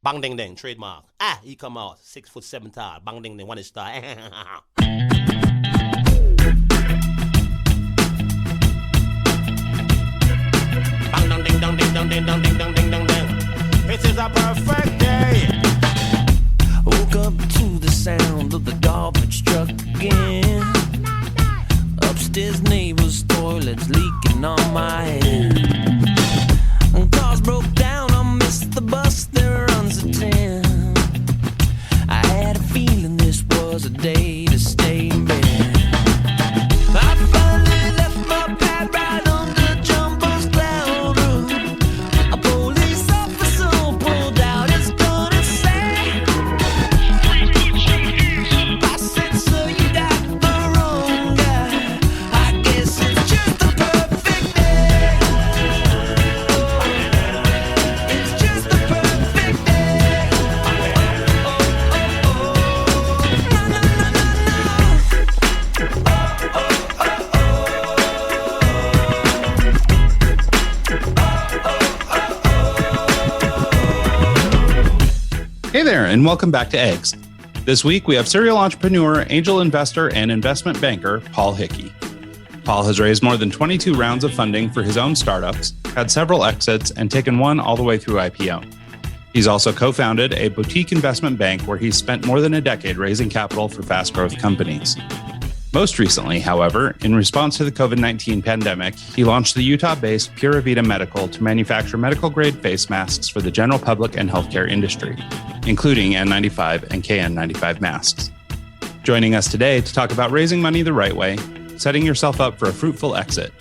Bang ding ding, trademark. He come out 6'7" tall. Bang ding ding, one star. Bang dong ding dong ding dong ding dong ding dong ding dong ding. This is a perfect day. Woke up to the sound of the garbage truck again. Upstairs neighbor's toilet's leaking on my head. And cars broke down, I missed the bus, there runs a 10. I had a feeling this was a day to stay in bed. I finally left my pad right on the jumbo's cloud roof. A police officer pulled out his gun and said, I said, sir, you got the wrong guy. I guess it's just the perfect day. It's just the perfect day. Na, na, na, na, Hey there, and welcome back to Eggs. This week, we have serial entrepreneur, angel investor, and investment banker, Paul Hickey. Paul has raised more than 22 rounds of funding for his own startups, had several exits, and taken one all the way through IPO. He's also co-founded a boutique investment bank where he's spent more than a decade raising capital for fast-growth companies. Most recently, however, in response to the COVID-19 pandemic, he launched the Utah-based Pura Vita Medical to manufacture medical-grade face masks for the general public and healthcare industry, including N95 and KN95 masks. Joining us today to talk about raising money the right way, setting yourself up for a fruitful exit,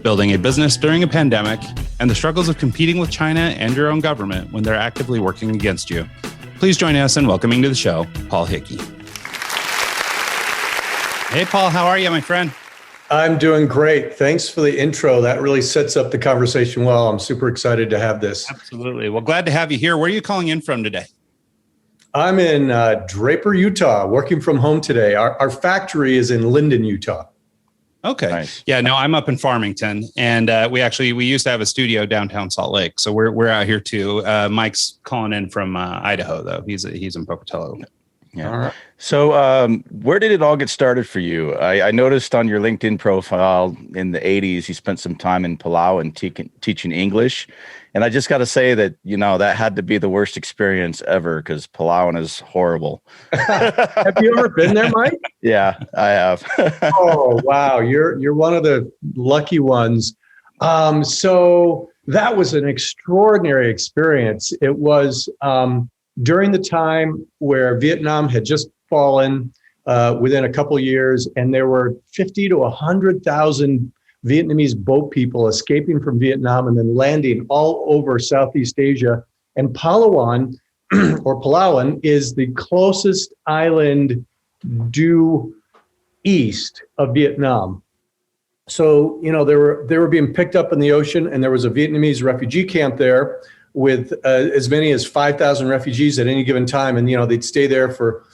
building a business during a pandemic, and the struggles of competing with China and your own government when they're actively working against you. Please join us in welcoming to the show, Paul Hickey. Hey, Paul, how are you, my friend? I'm doing great. Thanks for the intro. That really sets up the conversation well. I'm super excited to have this. Absolutely. Well, glad to have you here. Where are you calling in from today? I'm in Draper, Utah, working from home today. Our factory is in Linden, Utah. Okay. Nice. Yeah, no, I'm up in Farmington, and we used to have a studio downtown Salt Lake, so we're out here too. Mike's calling in from Idaho, though. He's in Pocatello. Yeah. All right. So where did it all get started for you? I noticed on your LinkedIn profile in the 80s, you spent some time in Palau and teaching English. And I just got to say that, that had to be the worst experience ever because Palauan is horrible. Have you ever been there, Mike? Yeah, I have. Oh, wow. You're one of the lucky ones. So that was an extraordinary experience. It was during the time where Vietnam had just fallen within a couple of years, and there were 50 to 100,000 Vietnamese boat people escaping from Vietnam and then landing all over Southeast Asia. And Palawan, or Palauan, is the closest island due east of Vietnam. So, they were being picked up in the ocean, and there was a Vietnamese refugee camp there with as many as 5,000 refugees at any given time. And, they'd stay there for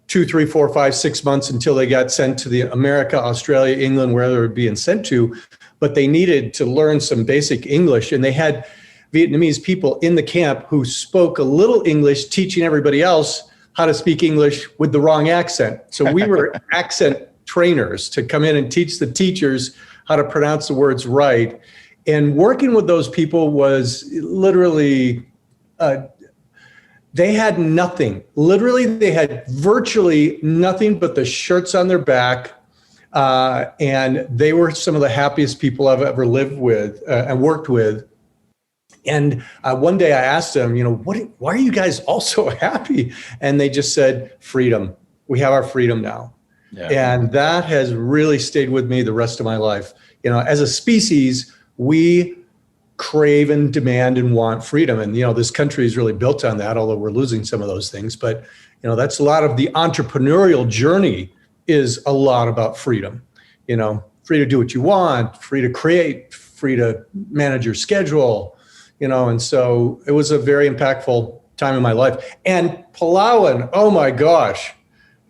2, 3, 4, 5, 6 months until they got sent to the America, Australia, England, where they were being sent to. But they needed to learn some basic English. And they had Vietnamese people in the camp who spoke a little English, teaching everybody else how to speak English with the wrong accent. So we were accent trainers to come in and teach the teachers how to pronounce the words right. And working with those people was literally, they had nothing. Literally, they had virtually nothing but the shirts on their back. And they were some of the happiest people I've ever lived with and worked with. And one day I asked them, why are you guys all so happy? And they just said, freedom. We have our freedom now. Yeah. And that has really stayed with me the rest of my life. As a species, we crave and demand and want freedom. And, this country is really built on that, although we're losing some of those things. But, that's a lot of the entrepreneurial journey is a lot about freedom, free to do what you want, free to create, free to manage your schedule, and so it was a very impactful time in my life. And Palauan, oh my gosh,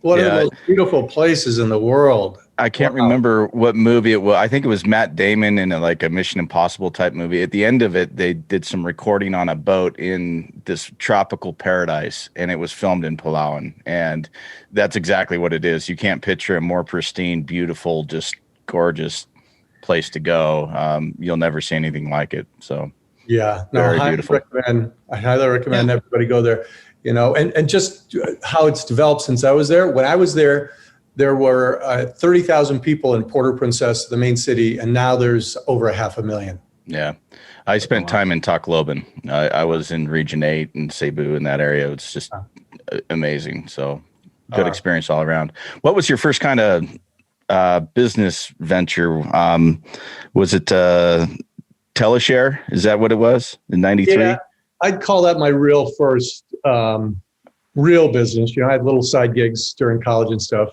One of the most beautiful places in the world. I can't remember what movie it was. I think it was Matt Damon in like a Mission Impossible type movie. At the end of it, they did some recording on a boat in this tropical paradise, and it was filmed in Palawan. And that's exactly what it is. You can't picture a more pristine, beautiful, just gorgeous place to go. You'll never see anything like it. So yeah, very beautiful. I highly recommend everybody go there. You know, and just how it's developed since I was there. When I was there, there were 30,000 people in Port-au-Princess, the main city, and now there's over 500,000. Yeah. I spent time in Tacloban. I was in Region 8 in Cebu in that area. It's just amazing. So good experience all around. What was your first kind of business venture? Was it Teleshare? Is that what it was in 93? Yeah, I'd call that my real first real business. You know, I had little side gigs during college and stuff.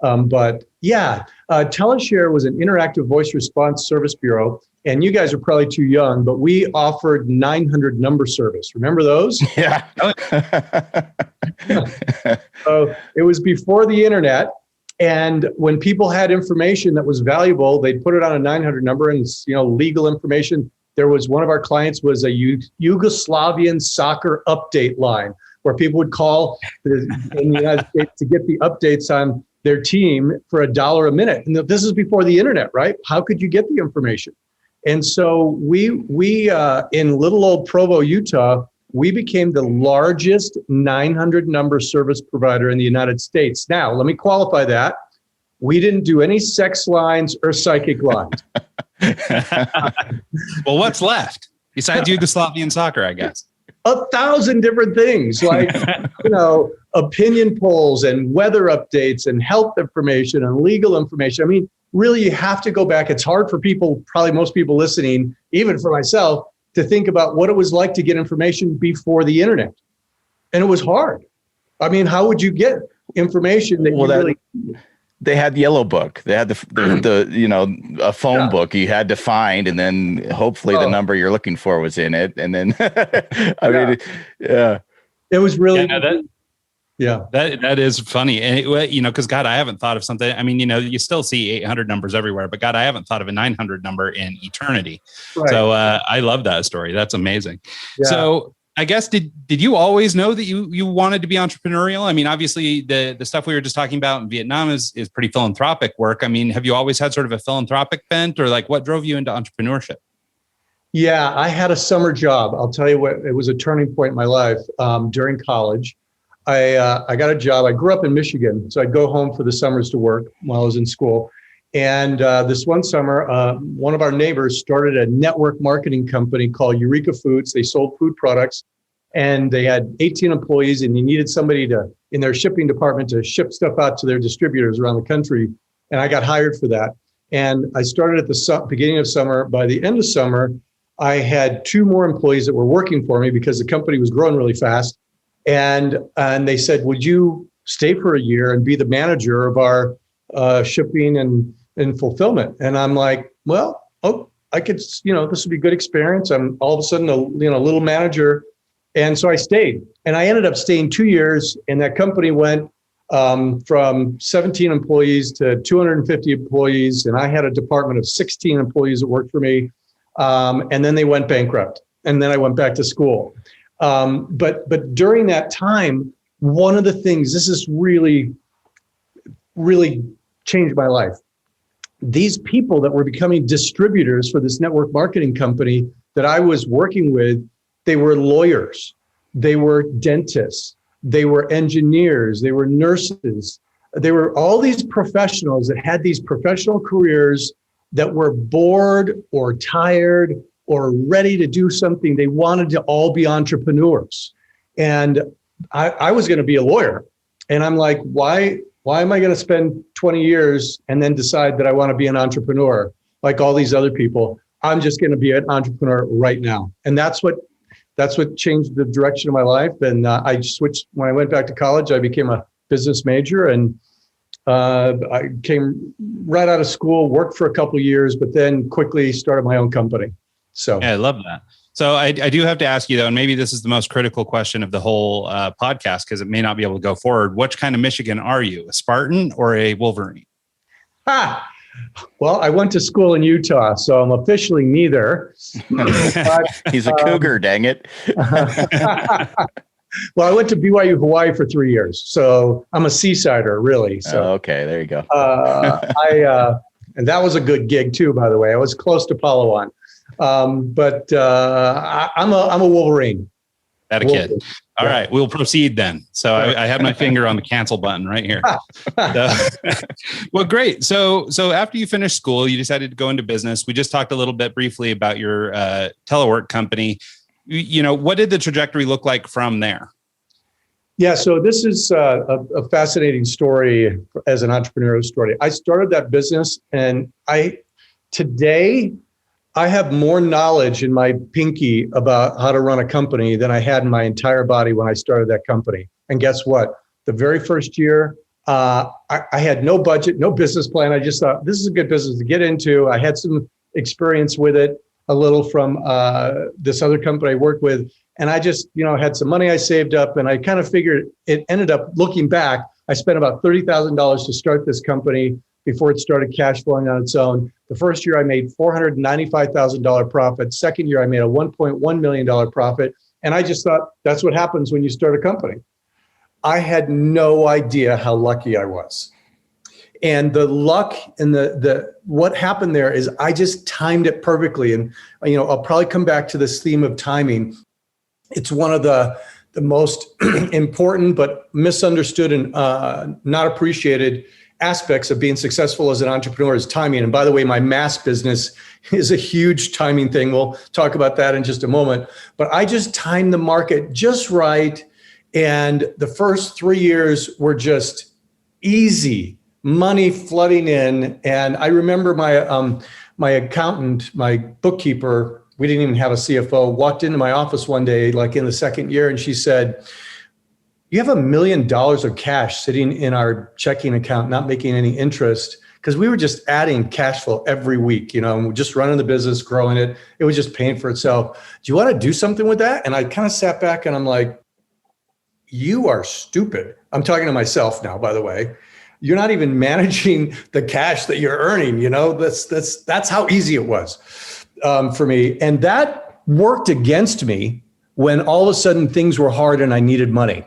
But yeah, Teleshare was an interactive voice response service bureau. And you guys are probably too young, but we offered 900 number service. Remember those? Yeah. So it was before the internet. And when people had information that was valuable, they'd put it on a 900 number and, you know, legal information. There was one of our clients was a Yugoslavian soccer update line where people would call in the United States to get the updates on their team for $1 a minute. And this is before the internet, right? How could you get the information? And so we in little old Provo, Utah, we became the largest 900 number service provider in the United States. Now, let me qualify that. We didn't do any sex lines or psychic lines. Well, what's left besides Yugoslavian soccer, I guess? 1,000 different things like, you know, opinion polls and weather updates and health information and legal information. I mean, really, you have to go back. It's hard for people, probably most people listening, even for myself, to think about what it was like to get information before the internet. And it was hard. I mean, how would you get information that They had Yellow Book. They had the you know, a phone book you had to find, and then hopefully the number you're looking for was in it. And then, I mean, it was really, that is funny. And you know, because God, I haven't thought of something. I mean, you know, you still see 800 numbers everywhere, but God, I haven't thought of a 900 number in eternity. Right. So I love that story. That's amazing. Yeah. So I guess, did you always know that you wanted to be entrepreneurial? I mean, obviously the stuff we were just talking about in Vietnam is pretty philanthropic work. I mean, have you always had sort of a philanthropic bent, or like what drove you into entrepreneurship? Yeah, I had a summer job. I'll tell you what, it was a turning point in my life. During college, I got a job. I grew up in Michigan, so I'd go home for the summers to work while I was in school. And this one summer, one of our neighbors started a network marketing company called Eureka Foods. They sold food products, and they had 18 employees, and they needed somebody in their shipping department to ship stuff out to their distributors around the country. And I got hired for that. And I started at the beginning of summer. By the end of summer, I had 2 more employees that were working for me because the company was growing really fast. And they said, would you stay for a year and be the manager of our shipping and fulfillment? And I'm like, well, I could, you know, this would be a good experience. I'm all of a sudden a little manager. And so I stayed, and I ended up staying 2 years, and that company went from 17 employees to 250 employees. And I had a department of 16 employees that worked for me. And then they went bankrupt, and then I went back to school. But during that time, one of the things, this is really, really changed my life. These people that were becoming distributors for this network marketing company that I was working with, they were lawyers, they were dentists, they were engineers, they were nurses. They were all these professionals that had these professional careers that were bored or tired or ready to do something. They wanted to all be entrepreneurs. And I was going to be a lawyer. And I'm like, why am I going to spend 20 years and then decide that I want to be an entrepreneur like all these other people? I'm just going to be an entrepreneur right now. And that's what changed the direction of my life. And I switched. When I went back to college, I became a business major, and I came right out of school, worked for a couple of years, but then quickly started my own company. So yeah, I love that. So I do have to ask you though, and maybe this is the most critical question of the whole podcast because it may not be able to go forward. Which kind of Michigan are you, a Spartan or a Wolverine? Well, I went to school in Utah, so I'm officially neither. But, He's a cougar, dang it. well, I went to BYU Hawaii for 3 years, so I'm a seasider, really. So Okay, there you go. And that was a good gig too, by the way. I was close to Palawan. But I'm a Wolverine. That a kid. All right, we'll proceed then. So I had my finger on the cancel button right here. Well, great. So after you finished school, you decided to go into business. We just talked a little bit briefly about your telework company. What did the trajectory look like from there? Yeah, so this is a fascinating story as an entrepreneurial story. I started that business, and today I have more knowledge in my pinky about how to run a company than I had in my entire body when I started that company. And guess what? The very first year, I had no budget, no business plan. I just thought this is a good business to get into. I had some experience with it, a little from this other company I worked with. And I just, had some money I saved up, and I kind of figured it ended up looking back. I spent about $30,000 to start this company before it started cash flowing on its own. The first year I made $495,000 profit. Second year I made a $1.1 million profit. And I just thought that's what happens when you start a company. I had no idea how lucky I was. And the luck and the what happened there is I just timed it perfectly. And I'll probably come back to this theme of timing. It's one of the most important but misunderstood and not appreciated aspects of being successful as an entrepreneur is timing. And by the way, my mass business is a huge timing thing. We'll talk about that in just a moment. But I just timed the market just right. And the first 3 years were just easy, money flooding in. And I remember my accountant, my bookkeeper, we didn't even have a CFO, walked into my office one day, like in the second year, and she said, "You have $1 million of cash sitting in our checking account, not making any interest," because we were just adding cash flow every week, and we're just running the business, growing it. It was just paying for itself. Do you want to do something with that? And I kind of sat back and I'm like, you are stupid. I'm talking to myself now, by the way. You're not even managing the cash that you're earning. That's how easy it was for me. And that worked against me when all of a sudden things were hard and I needed money.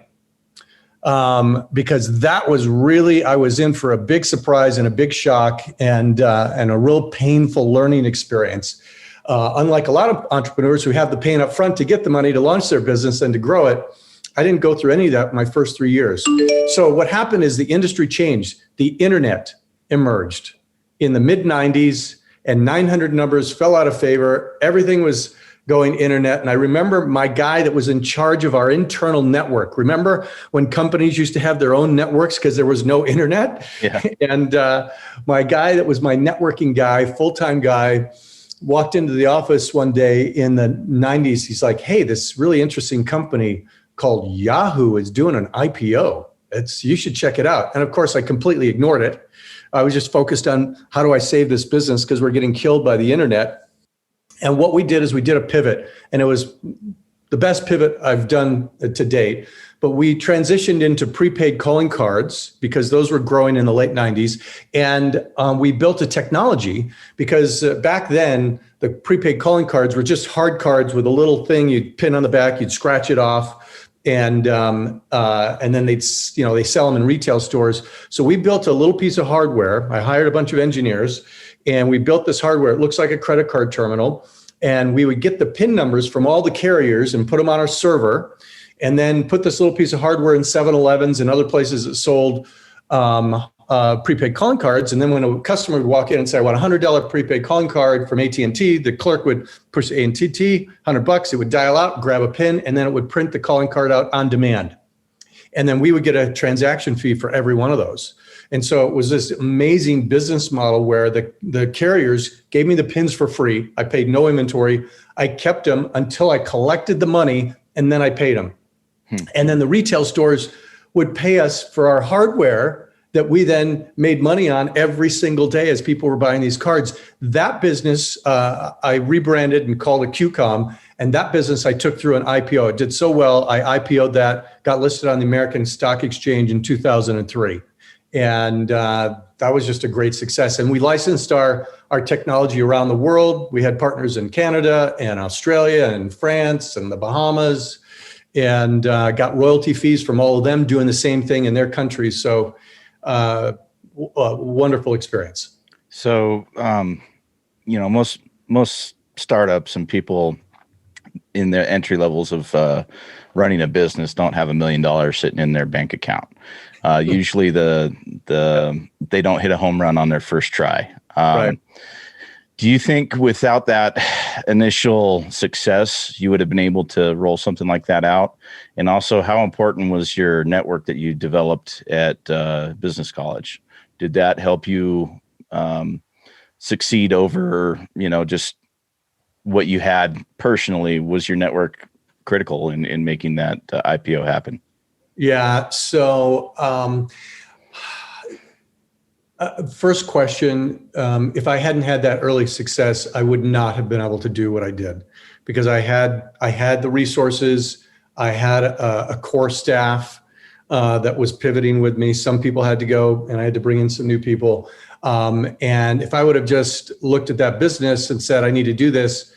Because that was really, I was in for a big surprise and a big shock and a real painful learning experience. Unlike a lot of entrepreneurs who have the pain up front to get the money to launch their business and to grow it, I didn't go through any of that in my first 3 years. So what happened is the industry changed. The internet emerged in the mid 90s and 900 numbers fell out of favor. Everything was going internet. And I remember my guy that was in charge of our internal network. Remember when companies used to have their own networks because there was no internet? Yeah. And my guy that was my networking guy, full-time guy, walked into the office one day in the 90s. He's like, "Hey, this really interesting company called Yahoo is doing an IPO. You should check it out." And of course, I completely ignored it. I was just focused on how do I save this business because we're getting killed by the internet. And what we did is we did a pivot, and it was the best pivot I've done to date. But we transitioned into prepaid calling cards because those were growing in the late 90s. And we built a technology because back then, the prepaid calling cards were just hard cards with a little thing you'd pin on the back, you'd scratch it off. And then they sell them in retail stores. So we built a little piece of hardware. I hired a bunch of engineers, and we built this hardware. It looks like a credit card terminal. And we would get the PIN numbers from all the carriers and put them on our server, and then put this little piece of hardware in 7-Elevens and other places that sold prepaid calling cards. And then when a customer would walk in and say, "I want a $100 prepaid calling card from AT&T," the clerk would push AT&T, $100. It would dial out, grab a PIN, and then it would print the calling card out on demand. And then we would get a transaction fee for every one of those. And so it was this amazing business model where the carriers gave me the PINs for free. I paid no inventory. I kept them until I collected the money, and then I paid them. And then the retail stores would pay us for our hardware that we then made money on every single day as people were buying these cards. That business I rebranded and called it QCOM. And that business I took through an IPO. It did so well. I IPO'd that, got listed on the American Stock Exchange in 2003. And that was just a great success. And we licensed our technology around the world. We had partners in Canada and Australia and France and the Bahamas, and got royalty fees from all of them doing the same thing in their countries. So wonderful experience. So, most startups and people in their entry levels of running a business don't have $1 million sitting in their bank account. Usually they don't hit a home run on their first try. Right. Do you think without that initial success, you would have been able to roll something like that out? And also, how important was your network that you developed at business college? Did that help you succeed over, just what you had personally? Was your network critical in making that IPO happen? Yeah. So, first question, if I hadn't had that early success, I would not have been able to do what I did, because I had the resources. I had a core staff that was pivoting with me. Some people had to go, and I had to bring in some new people. And if I would have just looked at that business and said, I need to do this,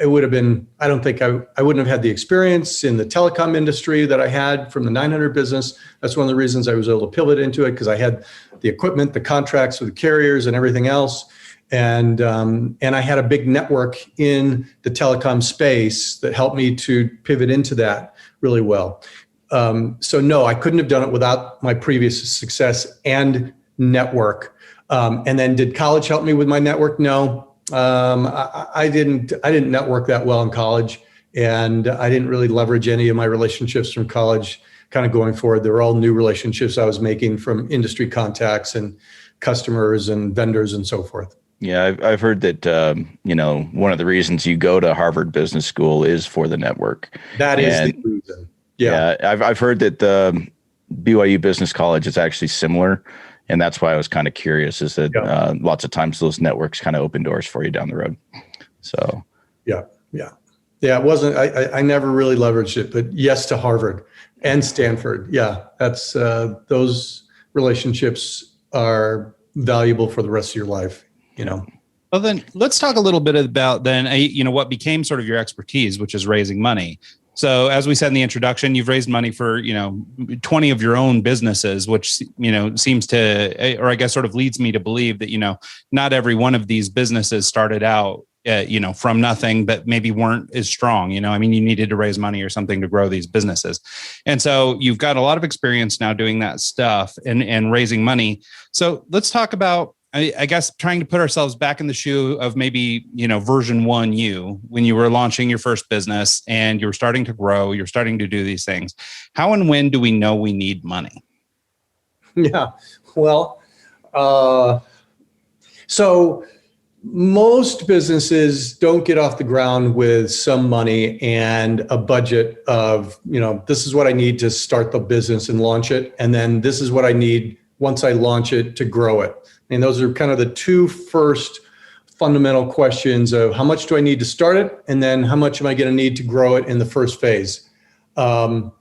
it would have been, I don't think I wouldn't have had the experience in the telecom industry that I had from the 900 business. That's one of the reasons I was able to pivot into it, because I had the equipment, the contracts with the carriers and everything else. And I had a big network in the telecom space that helped me to pivot into that really well. So no, I couldn't have done it without my previous success and network. And then did college help me with my network? No. I didn't network that well in college, and I didn't really leverage any of my relationships from college kind of going forward. They were all new relationships I was making from industry contacts and customers and vendors and so forth. Yeah, I've heard that, one of the reasons you go to Harvard Business School is for the network. That is the reason. Yeah. I've heard that the BYU Business College is actually similar. And that's why I was kind of curious, is that lots of times those networks kind of open doors for you down the road. So, yeah. It wasn't, I never really leveraged it, but yes to Harvard and Stanford. Yeah, that's, those relationships are valuable for the rest of your life, Well, then let's talk a little bit about what became sort of your expertise, which is raising money. So as we said in the introduction, you've raised money for, 20 of your own businesses, which, seems to, or I guess sort of leads me to believe that, not every one of these businesses started out, from nothing, but maybe weren't as strong. You needed to raise money or something to grow these businesses. And so you've got a lot of experience now doing that stuff and raising money. So let's talk about, I guess, trying to put ourselves back in the shoe of maybe, version 1 you, when you were launching your first business and you were starting to grow, you're starting to do these things. How and when do we know we need money? Yeah, well, so most businesses don't get off the ground with some money and a budget of, this is what I need to start the business and launch it. And then this is what I need once I launch it to grow it. And those are kind of the two first fundamental questions of how much do I need to start it? And then how much am I going to need to grow it in the first phase? And,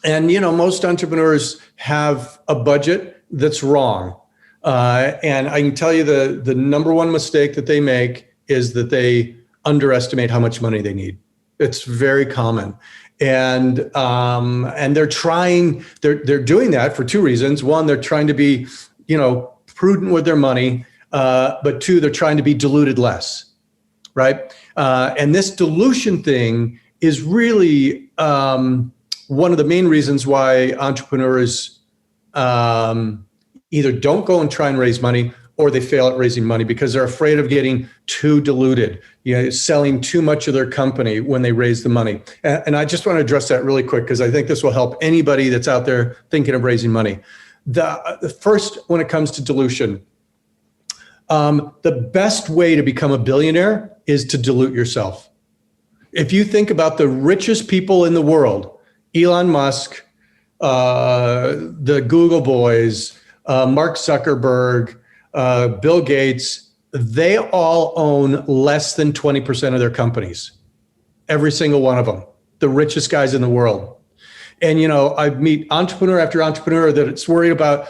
most entrepreneurs have a budget that's wrong. And I can tell you the number one mistake that they make is that they underestimate how much money they need. It's very common. And they're doing that for two reasons. One, they're trying to be, prudent with their money, but two, they're trying to be diluted less, right? And this dilution thing is really one of the main reasons why entrepreneurs either don't go and try and raise money, or they fail at raising money because they're afraid of getting too diluted, selling too much of their company when they raise the money. And I just want to address that really quick, because I think this will help anybody that's out there thinking of raising money. The first, when it comes to dilution, the best way to become a billionaire is to dilute yourself. If you think about the richest people in the world, Elon Musk, the Google boys, Mark Zuckerberg, Bill Gates, they all own less than 20% of their companies. Every single one of them, the richest guys in the world. And, I meet entrepreneur after entrepreneur that's worried about,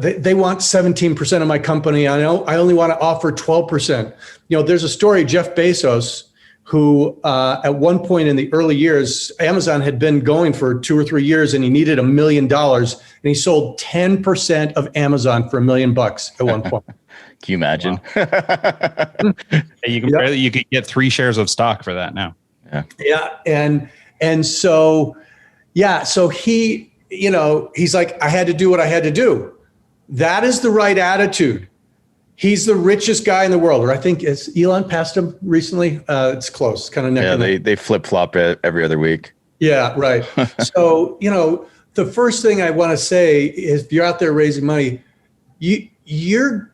they want 17% of my company. I only want to offer 12%. There's a story, Jeff Bezos, who at one point in the early years, Amazon had been going for 2 or 3 years and he needed $1 million. And he sold 10% of Amazon for $1 million at one point. Can you imagine? Wow. You could get 3 shares of stock for that now. Yeah. And so, so he, he's like, I had to do what I had to do. That is the right attitude. He's the richest guy in the world. Or I think it's Elon passed him recently. It's close, kind of neck and neck. They flip flop every other week. Yeah, right. So, the first thing I want to say is if you're out there raising money, your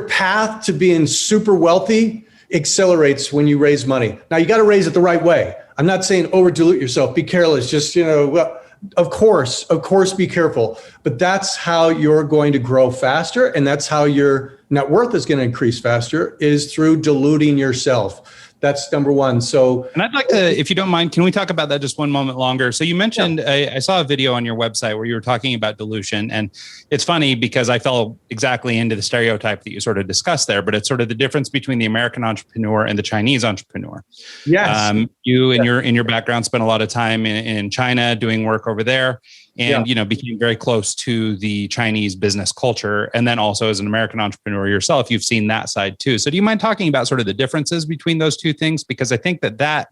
path to being super wealthy accelerates when you raise money. Now you got to raise it the right way. I'm not saying over dilute yourself. Be careless. Just, of course, be careful. But that's how you're going to grow faster. And that's how your net worth is going to increase faster, is through diluting yourself. That's number one. So, and I'd like to, if you don't mind, can we talk about that just one moment longer? So you mentioned, I saw a video on your website where you were talking about dilution, and it's funny because I fell exactly into the stereotype that you sort of discussed there, but it's sort of the difference between the American entrepreneur and the Chinese entrepreneur. Yes. You in your background spent a lot of time in China doing work over there, and became very close to the Chinese business culture. And then also as an American entrepreneur yourself, you've seen that side too. So do you mind talking about sort of the differences between those two things? Because I think that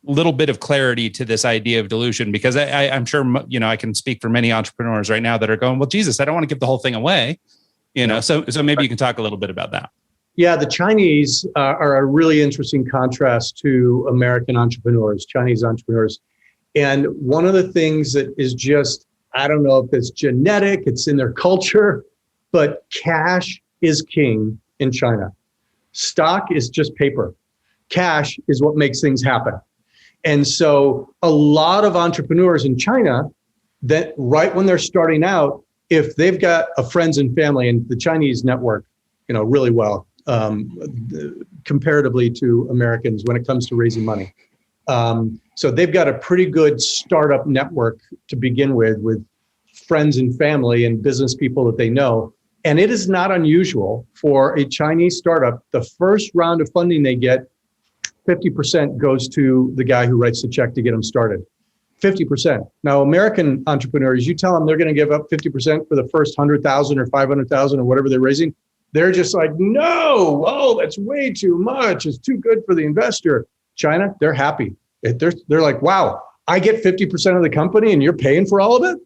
little bit of clarity to this idea of dilution, because I'm sure, I can speak for many entrepreneurs right now that are going, well, Jesus, I don't want to give the whole thing away. So maybe you can talk a little bit about that. Yeah, the Chinese are a really interesting contrast to American entrepreneurs, Chinese entrepreneurs. And one of the things that is just, I don't know if it's genetic, it's in their culture, but cash is king in China. Stock is just paper. Cash is what makes things happen. And so a lot of entrepreneurs in China, that right when they're starting out, if they've got a friends and family, and the Chinese network, really well, comparatively to Americans when it comes to raising money. So they've got a pretty good startup network to begin with friends and family and business people that they know. And it is not unusual for a Chinese startup, the first round of funding they get, 50% goes to the guy who writes the check to get them started. 50%. Now, American entrepreneurs, you tell them they're going to give up 50% for the first 100,000 or 500,000 or whatever they're raising. They're just like, no, that's way too much. It's too good for the investor. China, they're happy. They're like, wow, I get 50% of the company and you're paying for all of it?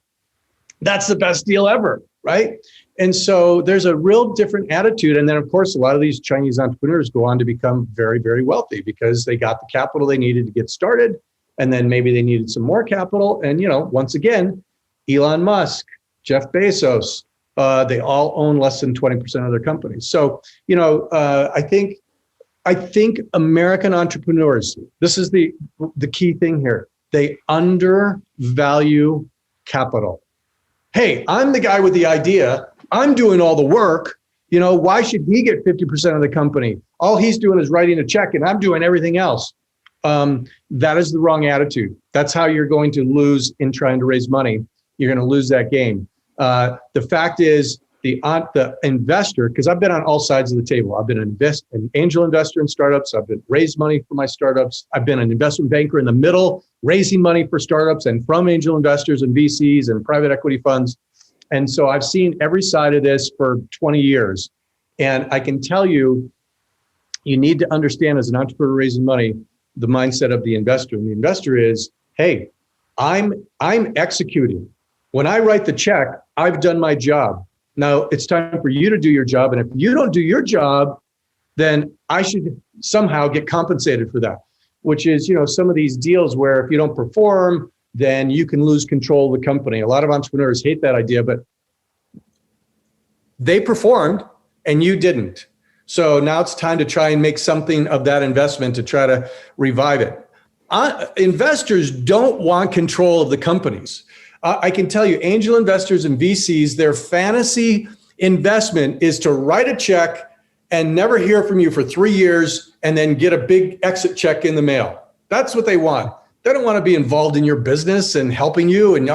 That's the best deal ever, right? And so there's a real different attitude. And then, of course, a lot of these Chinese entrepreneurs go on to become very, very wealthy because they got the capital they needed to get started. And then maybe they needed some more capital. And, once again, Elon Musk, Jeff Bezos, they all own less than 20% of their companies. So, I think American entrepreneurs, this is the key thing here. They undervalue capital. Hey, I'm the guy with the idea. I'm doing all the work. Why should he get 50% of the company? All he's doing is writing a check and I'm doing everything else. That is the wrong attitude. That's how you're going to lose in trying to raise money. You're going to lose that game. The fact is, the investor, because I've been on all sides of the table. I've been an angel investor in startups. I've been raised money for my startups. I've been an investment banker in the middle, raising money for startups and from angel investors and VCs and private equity funds. And so I've seen every side of this for 20 years. And I can tell you, you need to understand as an entrepreneur raising money, the mindset of the investor. And the investor is, hey, I'm executing. When I write the check, I've done my job. Now it's time for you to do your job. And if you don't do your job, then I should somehow get compensated for that, which is, some of these deals where if you don't perform, then you can lose control of the company. A lot of entrepreneurs hate that idea, but they performed and you didn't. So now it's time to try and make something of that investment to try to revive it. Investors don't want control of the companies. I can tell you, angel investors and VCs, their fantasy investment is to write a check and never hear from you for 3 years and then get a big exit check in the mail. That's what they want. They don't want to be involved in your business and helping you. And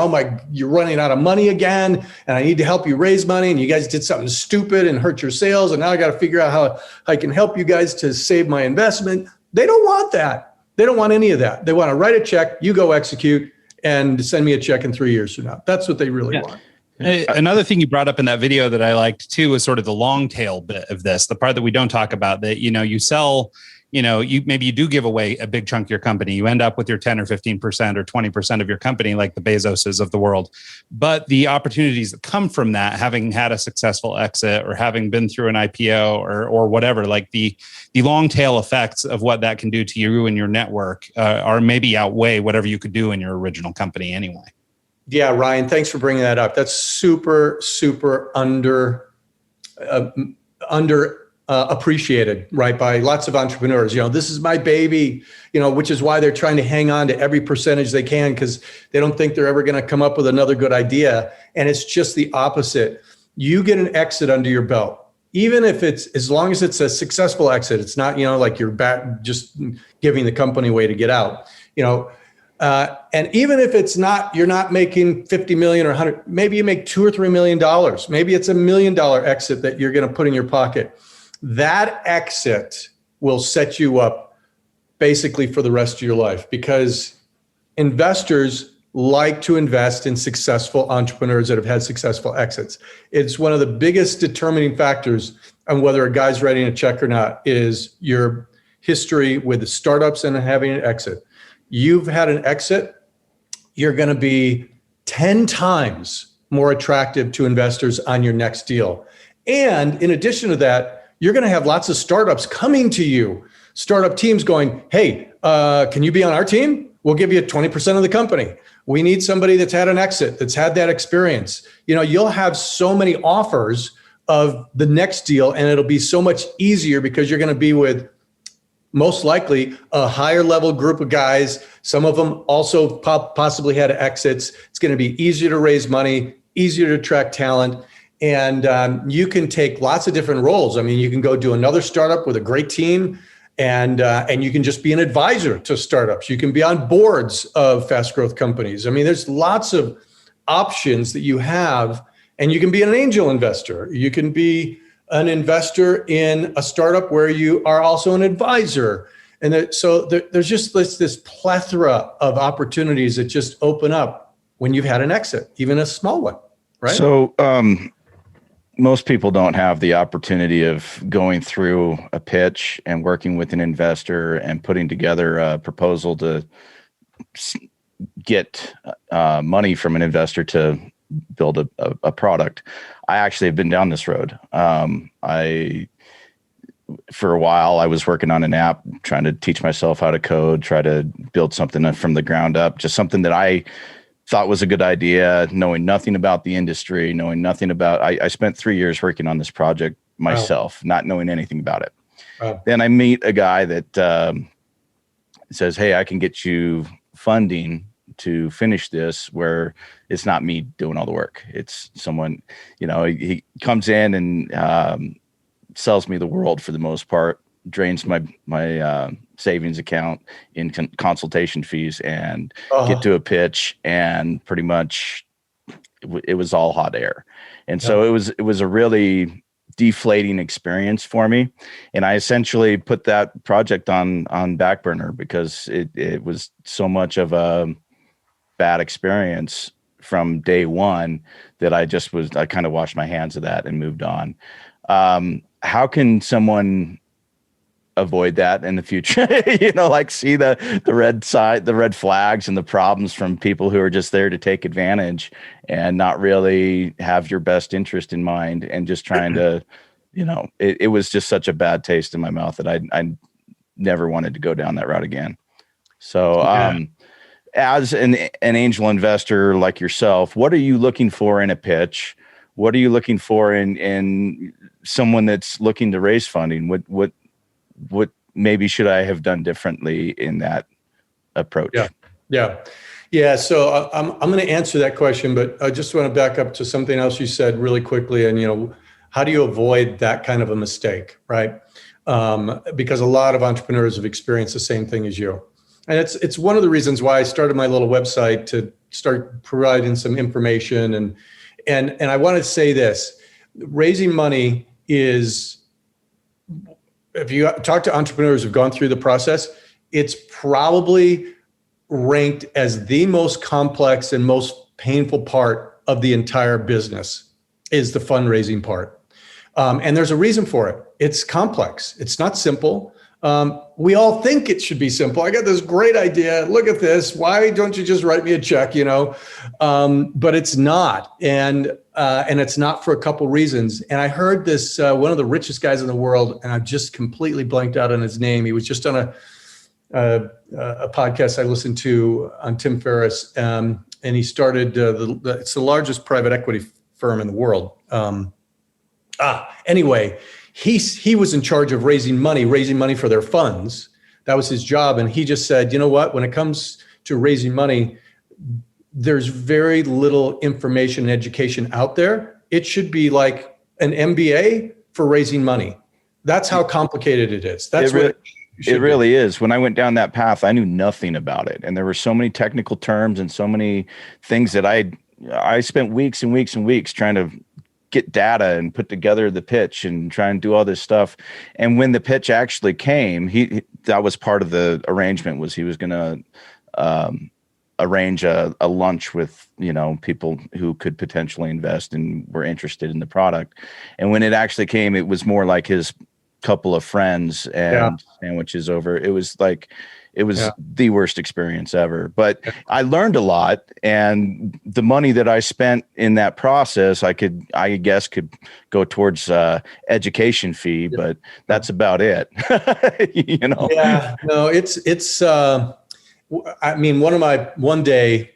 you're running out of money again, and I need to help you raise money. And you guys did something stupid and hurt your sales. And now I got to figure out how I can help you guys to save my investment. They don't want that. They don't want any of that. They want to write a check, you go execute, and send me a check in 3 years from now. That's what they really want. Another thing you brought up in that video that I liked too was sort of the long tail bit of this, the part that we don't talk about, that, you sell, maybe you do give away a big chunk of your company. You end up with your 10 or 15% or 20% of your company, like the Bezoses of the world. But the opportunities that come from that, having had a successful exit or having been through an IPO or whatever, like the long tail effects of what that can do to you and your network are maybe outweigh whatever you could do in your original company anyway. Yeah, Ryan, thanks for bringing that up. That's super, super appreciated, right, by lots of entrepreneurs. This is my baby, which is why they're trying to hang on to every percentage they can, because they don't think they're ever going to come up with another good idea. And it's just the opposite. You get an exit under your belt, even if as long as it's a successful exit. It's not, like you're back just giving the company away to get out, and even if it's not, you're not making 50 million or 100, maybe you make $2 or $3 million. Maybe it's $1 million exit that you're going to put in your pocket. That exit will set you up basically for the rest of your life, because investors like to invest in successful entrepreneurs that have had successful exits. It's one of the biggest determining factors on whether a guy's writing a check or not is your history with the startups and having an exit. You've had an exit, you're going to be 10 times more attractive to investors on your next deal. And in addition to that, you're going to have lots of startups coming to you, startup teams going, hey, can you be on our team? We'll give you 20% of the company. We need somebody that's had an exit, that's had that experience. You'll have so many offers of the next deal, and it'll be so much easier because you're going to be with most likely a higher level group of guys. Some of them also possibly had exits. It's going to be easier to raise money, easier to attract talent. And you can take lots of different roles. I mean, you can go do another startup with a great team, and you can just be an advisor to startups. You can be on boards of fast growth companies. I mean, there's lots of options that you have, and you can be an angel investor. You can be an investor in a startup where you are also an advisor. And so there's just this plethora of opportunities that just open up when you've had an exit, even a small one, right? So most people don't have the opportunity of going through a pitch and working with an investor and putting together a proposal to get money from an investor to build a product. I actually have been down this road. For a while, I was working on an app, trying to teach myself how to code, try to build something from the ground up, just something that I thought was a good idea, knowing nothing about the industry, knowing nothing about, I spent 3 years working on this project myself, not knowing anything about it. Wow. Then I meet a guy that says, hey, I can get you funding to finish this, where it's not me doing all the work. It's someone, he comes in and sells me the world for the most part, drains my savings account in consultation fees, and get to a pitch, and pretty much it was all hot air. And so it was a really deflating experience for me. And I essentially put that project on back burner because it was so much of a bad experience from day one that I kind of washed my hands of that and moved on. How can someone avoid that in the future? See the red flags and the problems from people who are just there to take advantage and not really have your best interest in mind, and just trying to, it was just such a bad taste in my mouth that I never wanted to go down that route again. So, as an angel investor like yourself, what are you looking for in a pitch? What are you looking for in someone that's looking to raise funding? What maybe should I have done differently in that approach? Yeah. So I'm going to answer that question, but I just want to back up to something else you said really quickly. And, How do you avoid that kind of a mistake, right? Because a lot of entrepreneurs have experienced the same thing as you. And it's one of the reasons why I started my little website, to start providing some information. And I want to say this: raising money is, if you talk to entrepreneurs who've gone through the process, it's probably ranked as the most complex and most painful part of the entire business, is the fundraising part. And there's a reason for it. It's complex. It's not simple. We all think it should be simple. I got this great idea. Look at this. Why don't you just write me a check? But it's not. And it's not for a couple reasons. And I heard this, one of the richest guys in the world, and I've just completely blanked out on his name. He was just on a podcast I listened to on Tim Ferriss. And he started, it's the largest private equity firm in the world. Anyway, he was in charge of raising money for their funds. That was his job. And he just said, you know what, when it comes to raising money, there's very little information and education out there. It should be like an MBA for raising money. That's how complicated it is. That's it really is. When I went down that path, I knew nothing about it. And there were so many technical terms and so many things that I spent weeks and weeks and weeks trying to get data and put together the pitch and try and do all this stuff. And when the pitch actually came, that was part of the arrangement, was he was going to arrange a lunch with, people who could potentially invest and were interested in the product. And when it actually came, it was more like his couple of friends and sandwiches over. It was the worst experience ever, but I learned a lot, and the money that I spent in that process, I guess could go towards education fee, but that's about it. Yeah, no, it's, I mean, one day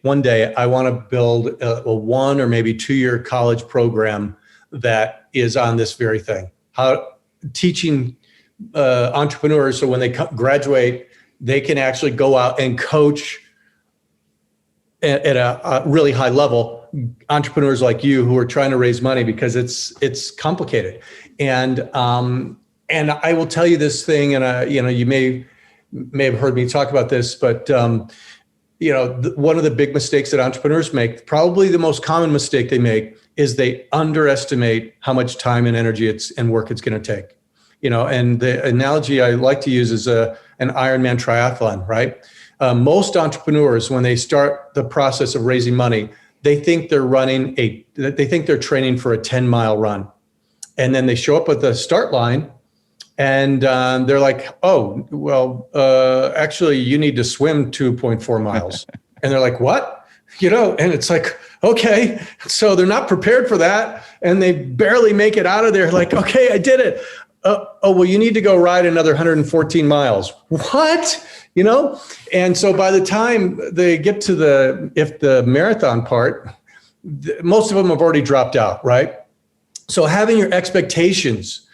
I want to build a 1 or maybe 2 year college program that is on this very thing, how teaching entrepreneurs, so when they graduate, they can actually go out and coach at a really high level entrepreneurs like you who are trying to raise money, because it's complicated. And I will tell you this thing, and you may have heard me talk about this, but one of the big mistakes that entrepreneurs make, probably the most common mistake they make, is they underestimate how much time and energy and work it's going to take. And the analogy I like to use is an Ironman triathlon, right? Most entrepreneurs, when they start the process of raising money, they think they're training for a 10-mile run. And then they show up at the start line and they're like, oh, well, actually you need to swim 2.4 miles. And they're like, what? And it's like, okay, so they're not prepared for that. And they barely make it out of there. Like, okay, I did it. Well, you need to go ride another 114 miles. What? And so by the time they get to the marathon part, most of them have already dropped out, right? So having your expectations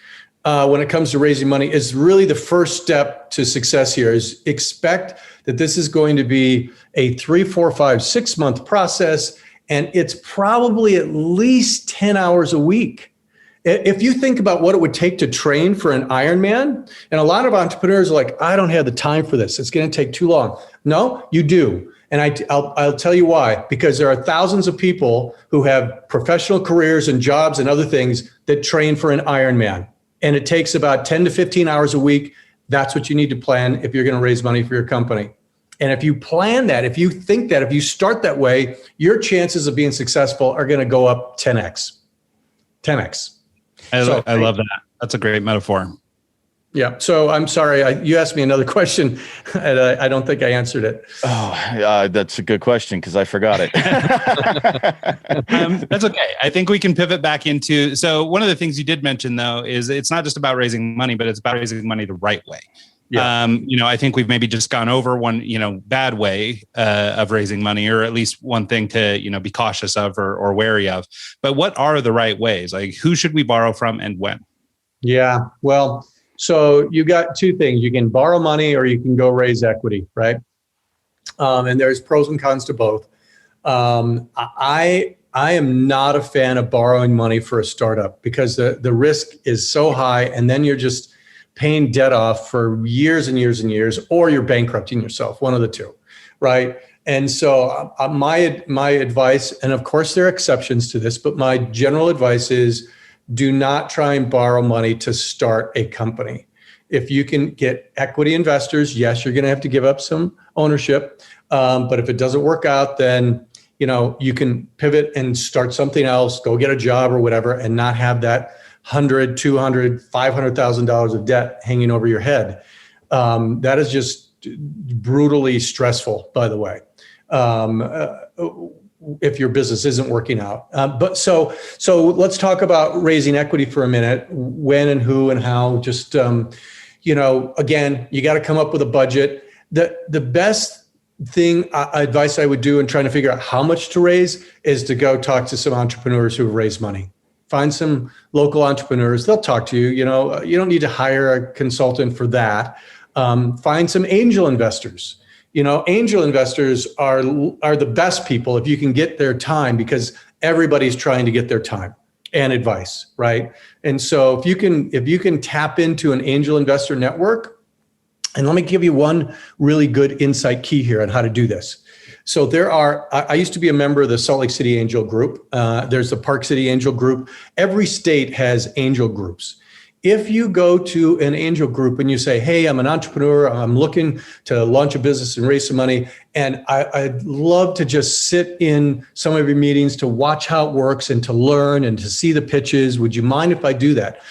when it comes to raising money is really the first step to success here. Is expect that this is going to be a 3, 4, 5, 6 month process, and it's probably at least 10 hours a week. If you think about what it would take to train for an Ironman, and a lot of entrepreneurs are like, I don't have the time for this. It's going to take too long. No, you do. And I'll tell you why. Because there are thousands of people who have professional careers and jobs and other things that train for an Ironman. And it takes about 10 to 15 hours a week. That's what you need to plan if you're going to raise money for your company. And if you plan that, if you think that, if you start that way, your chances of being successful are going to go up 10x. 10x. I love that. That's a great metaphor. Yeah. So I'm sorry. You asked me another question, and I don't think I answered it. Oh, that's a good question because I forgot it. That's okay. I think we can pivot back into. So one of the things you did mention, though, is it's not just about raising money, but it's about raising money the right way. Yeah. I think we've maybe just gone over one, bad way of raising money, or at least one thing to, be cautious of or wary of. But what are the right ways? Like, who should we borrow from and when? Yeah, well, so you got two things. You can borrow money or you can go raise equity, right? And there's pros and cons to both. I I am not a fan of borrowing money for a startup because the risk is so high, and then you're just paying debt off for years and years and years, or you're bankrupting yourself, one of the two, right? And so my advice, and of course there are exceptions to this, but my general advice is do not try and borrow money to start a company. If you can get equity investors, yes, you're going to have to give up some ownership. But if it doesn't work out, then you can pivot and start something else, go get a job or whatever, and not have that $100,000, $200,000, $500,000 of debt hanging over your head. That is just brutally stressful, by the way. If your business isn't working out. But so let's talk about raising equity for a minute. When and who and how. Just again, you got to come up with a budget. The best advice I would do in trying to figure out how much to raise is to go talk to some entrepreneurs who have raised money. Find some local entrepreneurs. They'll talk to you. You don't need to hire a consultant for that. Find some angel investors. Angel investors are the best people if you can get their time, because everybody's trying to get their time and advice, right? And so if you can tap into an angel investor network, and let me give you one really good insight key here on how to do this. So I used to be a member of the Salt Lake City Angel Group. There's the Park City Angel Group. Every state has angel groups. If you go to an angel group and you say, hey, I'm an entrepreneur, I'm looking to launch a business and raise some money, and I'd love to just sit in some of your meetings to watch how it works and to learn and to see the pitches. Would you mind if I do that?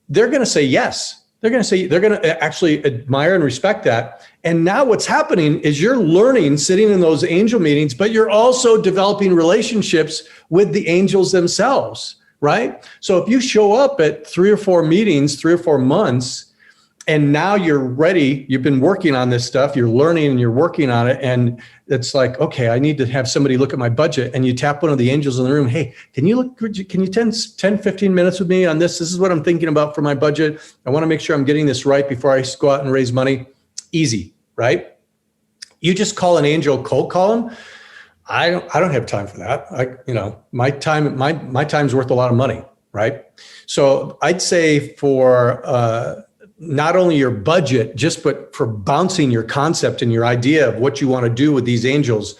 They're going to say yes. They're going to actually admire and respect that. And now what's happening is you're learning sitting in those angel meetings, but you're also developing relationships with the angels themselves. Right? So if you show up at 3 or 4 meetings, 3 or 4 months, and now you're ready, you've been working on this stuff, you're learning and you're working on it. And it's like, okay, I need to have somebody look at my budget. And you tap one of the angels in the room. Hey, can you 10, 15 minutes with me on this? This is what I'm thinking about for my budget. I want to make sure I'm getting this right before I go out and raise money. Easy, right? You just call an angel, cold call them. I don't have time for that. My time's worth a lot of money, right? So I'd say for not only your budget, but for bouncing your concept and your idea of what you want to do with these angels,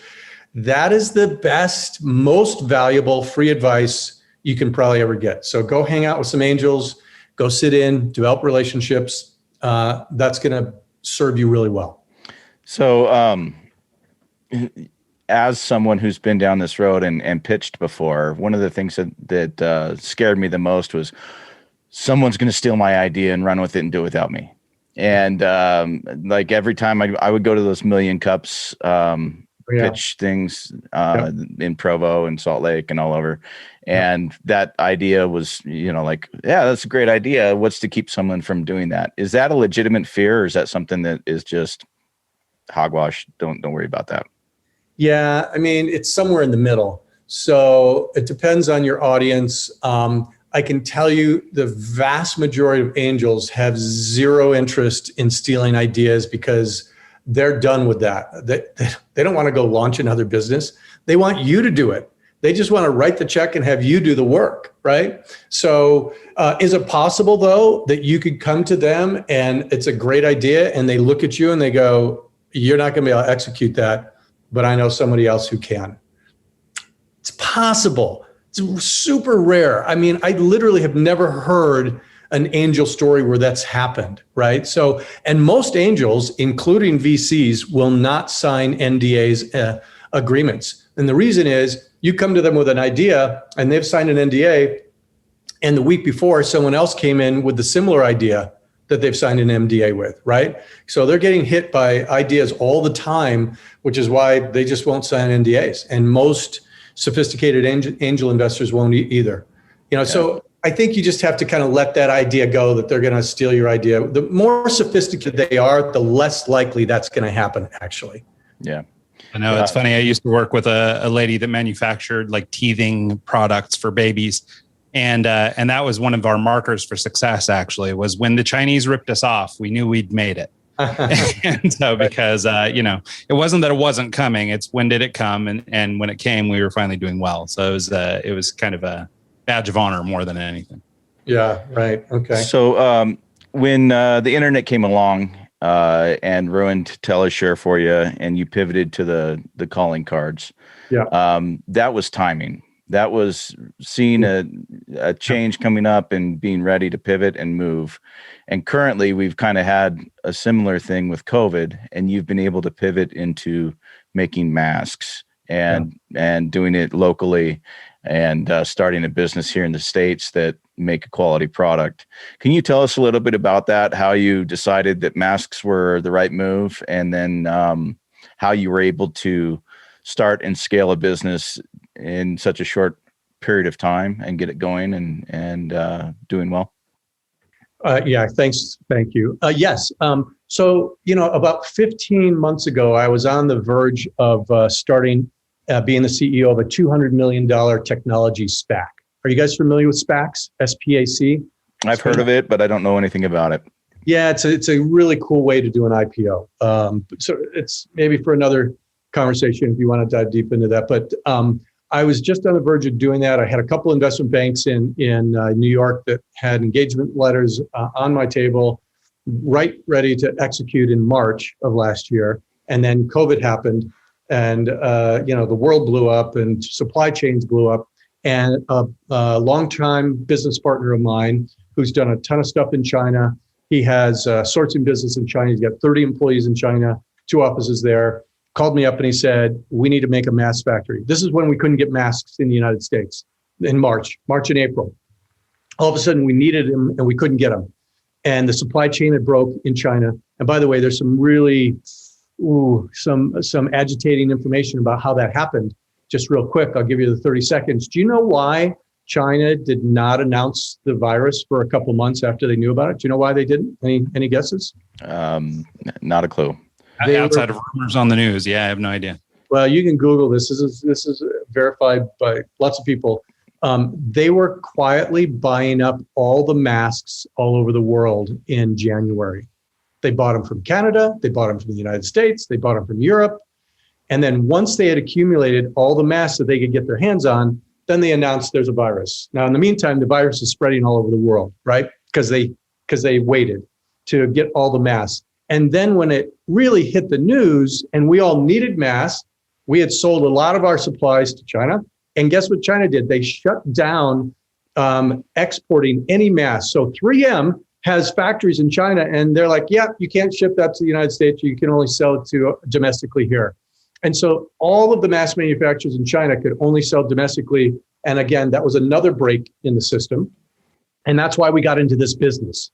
that is the best, most valuable free advice you can probably ever get. So go hang out with some angels, go sit in, develop relationships. That's going to serve you really well. So, as someone who's been down this road and pitched before, one of the things that scared me the most was someone's going to steal my idea and run with it and do it without me. And like every time I would go to those Million Cups pitch things in Provo and Salt Lake and all over. And that idea was, that's a great idea. What's to keep someone from doing that? Is that a legitimate fear, or is that something that is just hogwash? Don't worry about that. Yeah, I mean, it's somewhere in the middle. So it depends on your audience. I can tell you the vast majority of angels have zero interest in stealing ideas because they're done with that. They don't want to go launch another business. They want you to do it. They just want to write the check and have you do the work, right? So is it possible, though, that you could come to them and it's a great idea and they look at you and they go, you're not going to be able to execute that, but I know somebody else who can? It's possible. It's super rare. I mean, I literally have never heard an angel story where that's happened, right? So, and most angels, including VCs, will not sign NDAs agreements. And the reason is you come to them with an idea and they've signed an NDA, and the week before someone else came in with the similar idea that they've signed an NDA with, right? So they're getting hit by ideas all the time, which is why they just won't sign NDAs. And most sophisticated angel investors won't either. So I think you just have to kind of let that idea go that they're going to steal your idea. The more sophisticated they are, the less likely that's going to happen, actually. Yeah. I know it's funny. I used to work with a lady that manufactured like teething products for babies. And that was one of our markers for success, actually, was when the Chinese ripped us off, we knew we'd made it. And so because, it wasn't that it wasn't coming, it's when did it come? And when it came, we were finally doing well. So it was kind of a badge of honor more than anything. Yeah, right. Okay. So when the internet came along and ruined Teleshare for you, and you pivoted to the calling cards, that was timing. That was seeing a change coming up and being ready to pivot and move. And currently, we've kind of had a similar thing with COVID, and you've been able to pivot into making masks and doing it locally, and starting a business here in the States that make a quality product. Can you tell us a little bit about that, how you decided that masks were the right move, and then how you were able to start and scale a business in such a short period of time and get it going and doing well? Thanks. Thank you. Yes. So, about 15 months ago, I was on the verge of starting, being the CEO of a $200 million technology SPAC. Are you guys familiar with SPACs? SPAC? I've heard of it, but I don't know anything about it. Yeah, it's a really cool way to do an IPO. So it's maybe for another conversation if you want to dive deep into that. But I was just on the verge of doing that. I had a couple investment banks in New York that had engagement letters on my table, ready to execute in March of last year. And then COVID happened, and the world blew up and supply chains blew up. And a longtime business partner of mine who's done a ton of stuff in China. He has a sourcing business in China. He's got 30 employees in China, 2 offices there. Called me up and he said, we need to make a mask factory. This is when we couldn't get masks in the United States in March and April. All of a sudden we needed them and we couldn't get them. And the supply chain had broke in China. And by the way, there's some really, some agitating information about how that happened. Just real quick, I'll give you the 30 seconds. Do you know why China did not announce the virus for a couple months after they knew about it? Do you know why they didn't? Any guesses? Not a clue. Outside of rumors on the news. Yeah, I have no idea. Well, you can Google this. This is verified by lots of people. They were quietly buying up all the masks all over the world in January. They bought them from Canada. They bought them from the United States. They bought them from Europe. And then once they had accumulated all the masks that they could get their hands on, then they announced there's a virus. Now, in the meantime, the virus is spreading all over the world, right? Because they waited to get all the masks. And then when it really hit the news and we all needed masks, we had sold a lot of our supplies to China. And guess what China did? They shut down exporting any masks. So 3M has factories in China and they're like, yeah, you can't ship that to the United States. You can only sell it to domestically here. And so all of the mask manufacturers in China could only sell domestically. And again, that was another break in the system. And that's why we got into this business.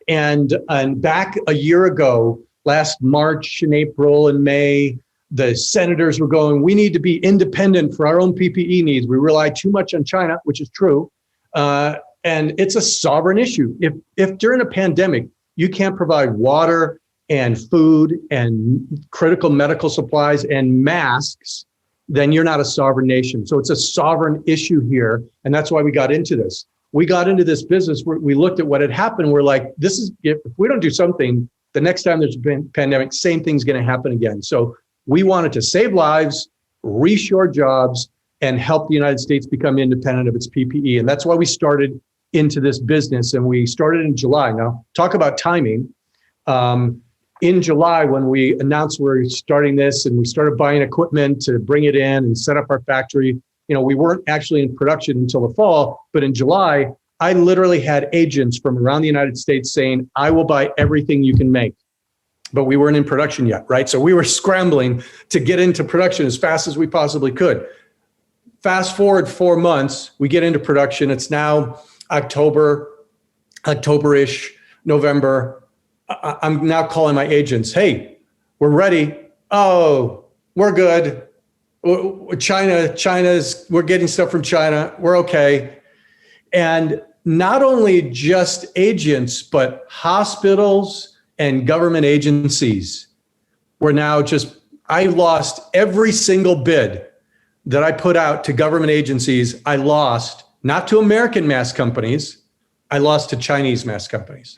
And back a year ago, last March and April and May, the senators were going, we need to be independent for our own PPE needs. We rely too much on China, which is true. And it's a sovereign issue. If during a pandemic, you can't provide water and food and critical medical supplies and masks, then you're not a sovereign nation. So it's a sovereign issue here. And that's why we got into this. We got into this business where we looked at what had happened. We're like, if we don't do something, the next time there's a pandemic, same thing's going to happen again. So we wanted to save lives, reshore jobs, and help the United States become independent of its PPE. And that's why we started into this business. And we started in July. Now, talk about timing. In July, when we announced we're starting this and we started buying equipment to bring it in and set up our factory, we weren't actually in production until the fall, but in July, I literally had agents from around the United States saying, I will buy everything you can make. But we weren't in production yet, right? So we were scrambling to get into production as fast as we possibly could. Fast forward 4 months, we get into production. It's now October-ish, November. I'm now calling my agents. Hey, we're ready. Oh, we're good. We're getting stuff from China. We're okay. And not only just agents, but hospitals and government agencies were now I lost every single bid that I put out to government agencies. I lost not to American mask companies. I lost to Chinese mask companies.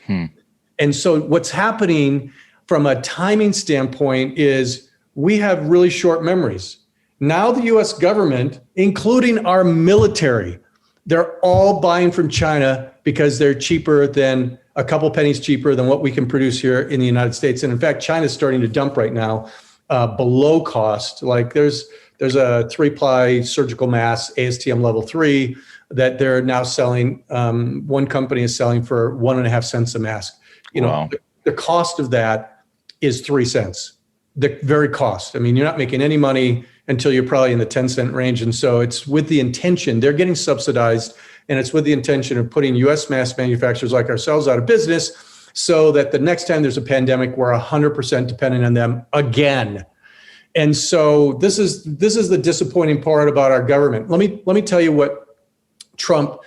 And so what's happening from a timing standpoint is we have really short memories. Now the US government, including our military, they're all buying from China because they're cheaper than a couple pennies cheaper than what we can produce here in the United States. And in fact, China's starting to dump right now below cost. Like there's a 3-ply surgical mask, ASTM level 3, that they're now selling. One company is selling for 1.5 cents a mask. Wow. The cost of that is 3 cents. The very cost. I mean, you're not making any money until you're probably in the 10-cent range. And so it's with the intention, they're getting subsidized, and it's with the intention of putting US mask manufacturers like ourselves out of business so that the next time there's a pandemic, we're 100% dependent on them again. And so this is the disappointing part about our government. Let me tell you what Trump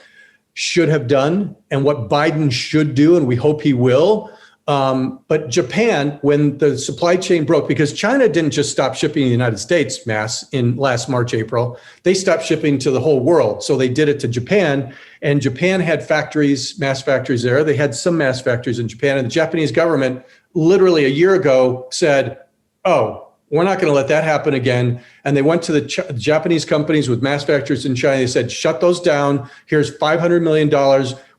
should have done and what Biden should do, and we hope he will. But Japan, when the supply chain broke, because China didn't just stop shipping the United States masks in last March, April, they stopped shipping to the whole world. So they did it to Japan, and Japan had mask factories there. They had some mask factories in Japan, and the Japanese government literally a year ago said, oh, we're not going to let that happen again. And they went to the Japanese companies with mask factories in China. They said, shut those down. Here's $500 million.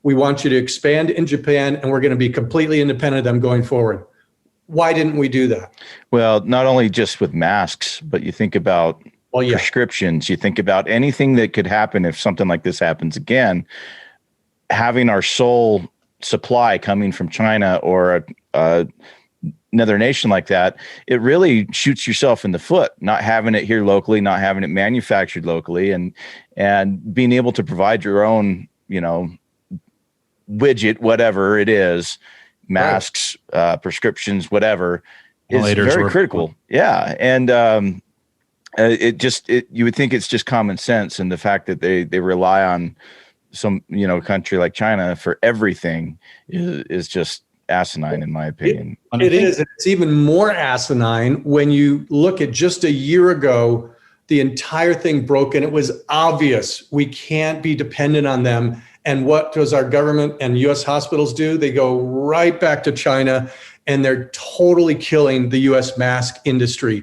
We want you to expand in Japan, and we're going to be completely independent of them going forward. Why didn't we do that? Well, not only just with masks, but you think about prescriptions, you think about anything that could happen if something like this happens again. Having our sole supply coming from China or another nation like that, it really shoots yourself in the foot, not having it here locally, not having it manufactured locally, and being able to provide your own, widget, whatever it is, masks, prescriptions, whatever, is very critical. Yeah. And you would think it's just common sense. And the fact that they rely on some, country like China for everything is just asinine, in my opinion. It is. And it's even more asinine when you look at just a year ago, the entire thing broke, and it was obvious we can't be dependent on them. And what does our government and US hospitals do? They go right back to China, and they're totally killing the US mask industry.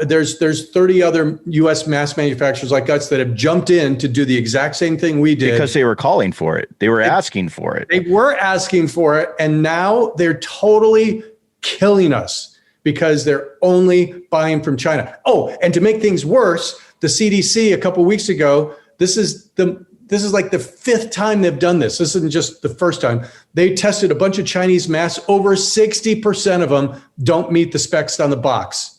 There's 30 other US mask manufacturers like us that have jumped in to do the exact same thing we did. Because they were calling for it. They were asking for it. They were asking for it. And now they're totally killing us because they're only buying from China. Oh, and to make things worse, the CDC a couple of weeks ago, this is like the 5th time they've done this. This isn't just the first time. They tested a bunch of Chinese masks. Over 60% of them don't meet the specs on the box.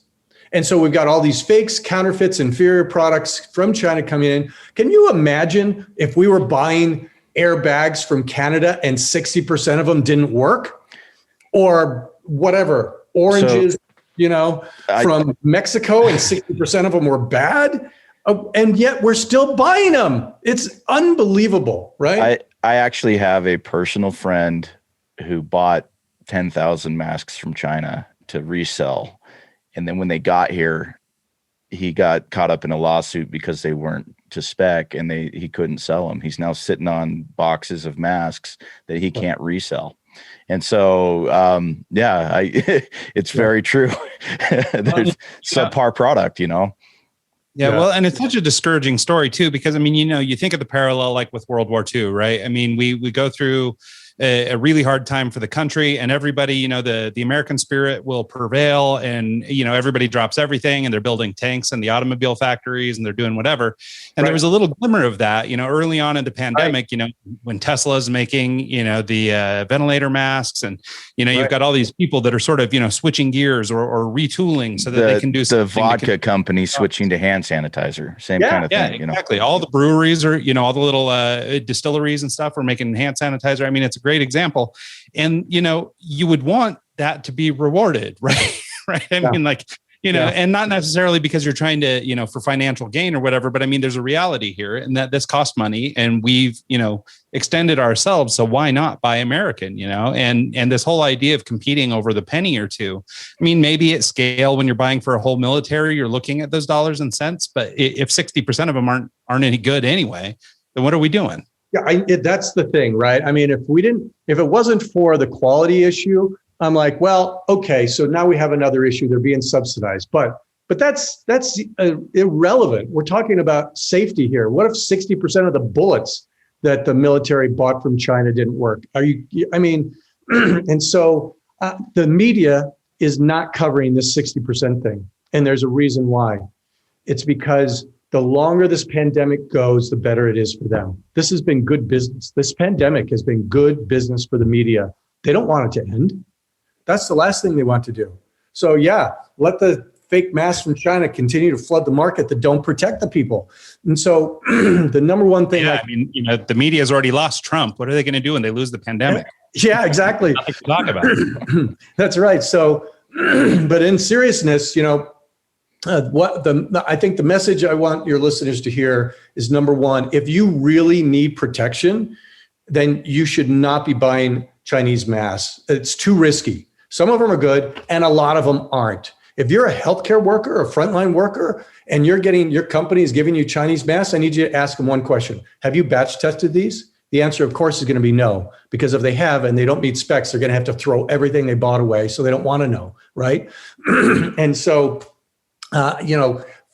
And so we've got all these fakes, counterfeits, inferior products from China coming in. Can you imagine if we were buying airbags from Canada and 60% of them didn't work? Or whatever, oranges, from Mexico, and 60% of them were bad? And yet we're still buying them. It's unbelievable, right? I actually have a personal friend who bought 10,000 masks from China to resell. And then when they got here, he got caught up in a lawsuit because they weren't to spec, and he couldn't sell them. He's now sitting on boxes of masks that he can't resell. And so, it's very true. There's subpar product, Yeah, well, and it's such a discouraging story too, because you think of the parallel like with World War II, right? I mean, we go through a really hard time for the country, and everybody, the American spirit will prevail, and everybody drops everything, and they're building tanks and the automobile factories, and they're doing whatever. And there was a little glimmer of that, early on in the pandemic, when Tesla's making, the ventilator masks, and you've got all these people that are sort of switching gears or retooling so that they can do the vodka company switching to hand sanitizer, same kind of thing. Yeah, exactly. All the breweries are, all the little distilleries and stuff are making hand sanitizer. I mean, it's a great example. And, you would want that to be rewarded, right? Right. I mean, and not necessarily because you're trying to, for financial gain or whatever, but I mean, there's a reality here, and that this costs money, and we've, extended ourselves. So why not buy American, and this whole idea of competing over the penny or two. I mean, maybe at scale, when you're buying for a whole military, you're looking at those dollars and cents, but if 60% of them aren't any good anyway, then what are we doing? Yeah, that's the thing, right? I mean, if it wasn't for the quality issue, I'm like, well, okay, so now we have another issue. They're being subsidized, but that's irrelevant. We're talking about safety here. What if 60% of the bullets that the military bought from China didn't work? And so the media is not covering this 60% thing. And there's a reason why. It's because the longer this pandemic goes, the better it is for them. This has been good business. This pandemic has been good business for the media. They don't want it to end. That's the last thing they want to do. So yeah, let the fake masks from China continue to flood the market that don't protect the people. And so the number one thing, the media has already lost Trump. What are they going to do when they lose the pandemic? Yeah, exactly. Nothing to talk about. That's right. So, but in seriousness, I think the message I want your listeners to hear is, number one, if you really need protection, then you should not be buying Chinese masks. It's too risky. Some of them are good and a lot of them aren't. If you're a healthcare worker or a frontline worker and your company is giving you Chinese masks, I need you to ask them one question. Have you batch tested these? The answer, of course, is going to be no, because if they have and they don't meet specs, they're going to have to throw everything they bought away. So they don't want to know, right? And so,